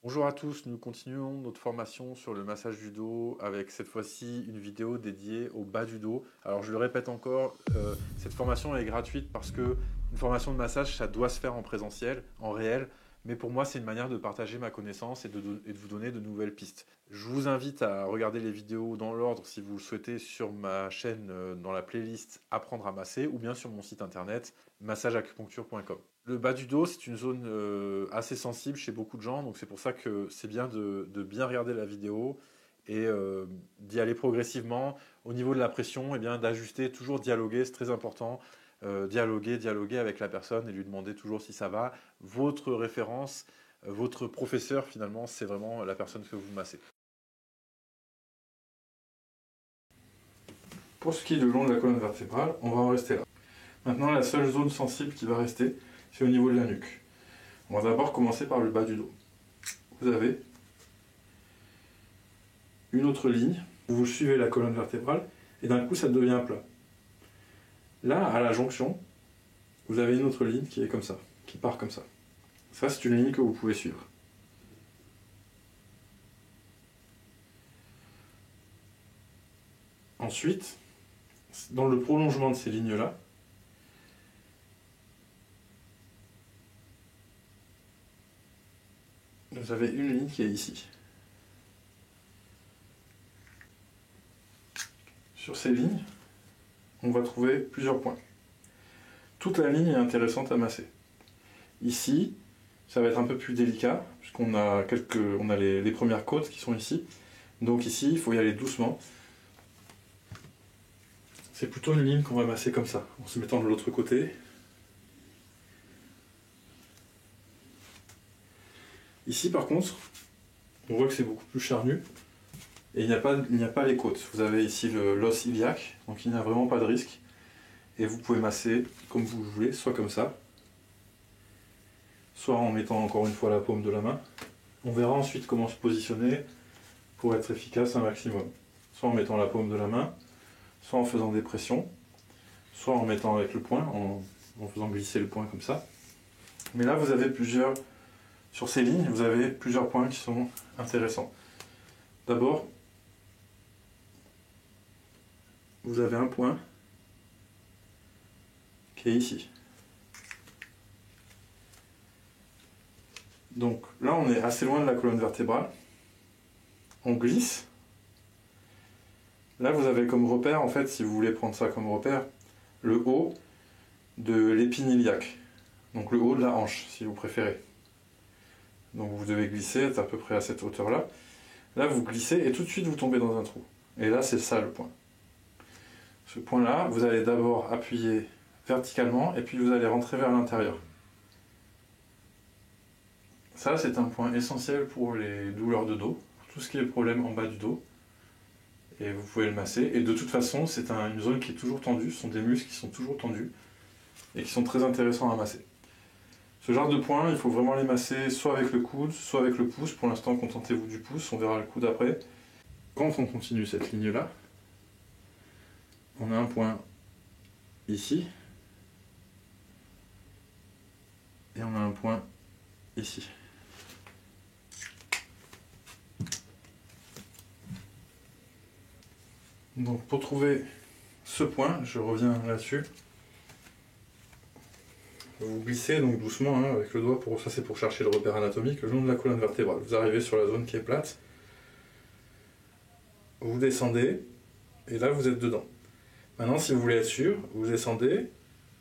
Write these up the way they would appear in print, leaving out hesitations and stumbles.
Bonjour à tous, nous continuons notre formation sur le massage du dos avec cette fois-ci une vidéo dédiée au bas du dos. Alors je le répète encore, cette formation est gratuite parce que une formation de massage ça doit se faire en présentiel, en réel, mais pour moi c'est une manière de partager ma connaissance et de vous donner de nouvelles pistes. Je vous invite à regarder les vidéos dans l'ordre si vous le souhaitez sur ma chaîne dans la playlist Apprendre à masser ou bien sur mon site internet massageacupuncture.com. Le bas du dos, c'est une zone assez sensible chez beaucoup de gens, donc c'est pour ça que c'est bien de bien regarder la vidéo et d'y aller progressivement. Au niveau de la pression, eh bien d'ajuster, toujours dialoguer, c'est très important. Dialoguer avec la personne et lui demander toujours si ça va. Votre référence, votre professeur finalement, c'est vraiment la personne que vous massez. Pour ce qui est du long de la colonne vertébrale, on va en rester là. Maintenant, la seule zone sensible qui va rester, c'est au niveau de la nuque. On va d'abord commencer par le bas du dos. Vous avez une autre ligne, vous suivez la colonne vertébrale, et d'un coup ça devient plat. Là, à la jonction, vous avez une autre ligne qui est comme ça, qui part comme ça. Ça, c'est une ligne que vous pouvez suivre. Ensuite, dans le prolongement de ces lignes-là, vous avez une ligne qui est ici. Sur ces lignes, on va trouver plusieurs points. Toute la ligne est intéressante à masser. Ici, ça va être un peu plus délicat, puisqu'on a, les premières côtes qui sont ici. Donc ici, il faut y aller doucement. C'est plutôt une ligne qu'on va masser comme ça, en se mettant de l'autre côté. Ici, par contre, on voit que c'est beaucoup plus charnu. Et il n'y a pas les côtes. Vous avez ici l'os iliaque, donc il n'y a vraiment pas de risque. Et vous pouvez masser comme vous voulez, soit comme ça, soit en mettant encore une fois la paume de la main. On verra ensuite comment se positionner pour être efficace un maximum. Soit en mettant la paume de la main, soit en faisant des pressions, soit en mettant avec le poing, en faisant glisser le poing comme ça. Mais là, vous avez sur ces lignes, vous avez plusieurs points qui sont intéressants. D'abord, vous avez un point qui est ici. Donc là, on est assez loin de la colonne vertébrale. On glisse. Là, vous avez comme repère, en fait, si vous voulez prendre ça comme repère, le haut de l'épine iliaque. Donc le haut de la hanche, si vous préférez. Donc vous devez glisser, être à peu près à cette hauteur-là. Là, vous glissez et tout de suite, vous tombez dans un trou. Et là, c'est ça le point. Ce point-là, vous allez d'abord appuyer verticalement et puis vous allez rentrer vers l'intérieur. Ça, c'est un point essentiel pour les douleurs de dos, pour tout ce qui est problème en bas du dos. Et vous pouvez le masser. Et de toute façon, c'est une zone qui est toujours tendue, ce sont des muscles qui sont toujours tendus et qui sont très intéressants à masser. Ce genre de points, il faut vraiment les masser soit avec le coude, soit avec le pouce. Pour l'instant, contentez-vous du pouce, on verra le coude après. Quand on continue cette ligne-là, on a un point ici, et on a un point ici. Donc pour trouver ce point, je reviens là-dessus. Vous glissez donc doucement avec le doigt, ça c'est pour chercher le repère anatomique, le long de la colonne vertébrale. Vous arrivez sur la zone qui est plate, vous descendez, et là vous êtes dedans. Maintenant, si vous voulez être sûr, vous descendez,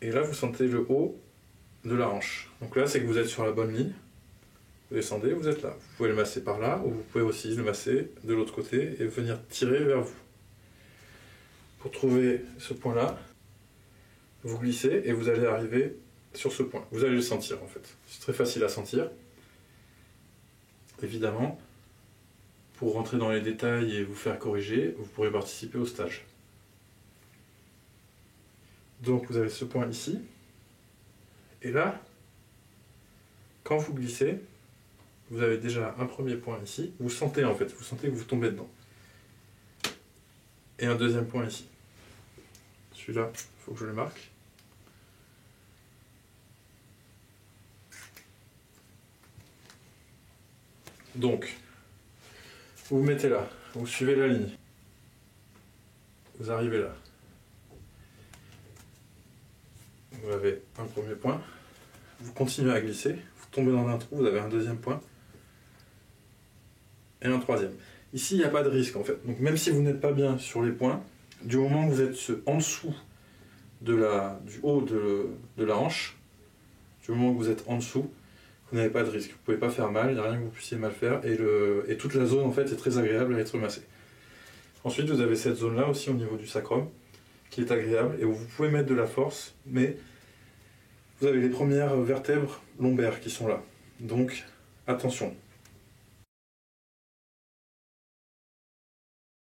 et là vous sentez le haut de la hanche. Donc là, c'est que vous êtes sur la bonne ligne. Vous descendez, vous êtes là. Vous pouvez le masser par là, ou vous pouvez aussi le masser de l'autre côté et venir tirer vers vous. Pour trouver ce point-là, vous glissez et vous allez arriver sur ce point. Vous allez le sentir en fait. C'est très facile à sentir. Évidemment, pour rentrer dans les détails et vous faire corriger, vous pourrez participer au stage. Donc vous avez ce point ici. Et là, quand vous glissez, vous avez déjà un premier point ici. Vous sentez en fait, vous sentez que vous tombez dedans. Et un deuxième point ici. Celui-là, il faut que je le marque. Donc, vous vous mettez là, vous suivez la ligne, vous arrivez là. Vous avez un premier point, vous continuez à glisser, vous tombez dans un trou, vous avez un deuxième point et un troisième. Ici, il n'y a pas de risque en fait. Donc même si vous n'êtes pas bien sur les points, du moment que vous êtes en dessous du haut de la hanche, du moment que vous êtes en dessous, vous n'avez pas de risque. Vous ne pouvez pas faire mal, il n'y a rien que vous puissiez mal faire et toute la zone en fait est très agréable à être massée. Ensuite, vous avez cette zone-là aussi au niveau du sacrum qui est agréable et où vous pouvez mettre de la force, mais vous avez les premières vertèbres lombaires qui sont là. Donc attention,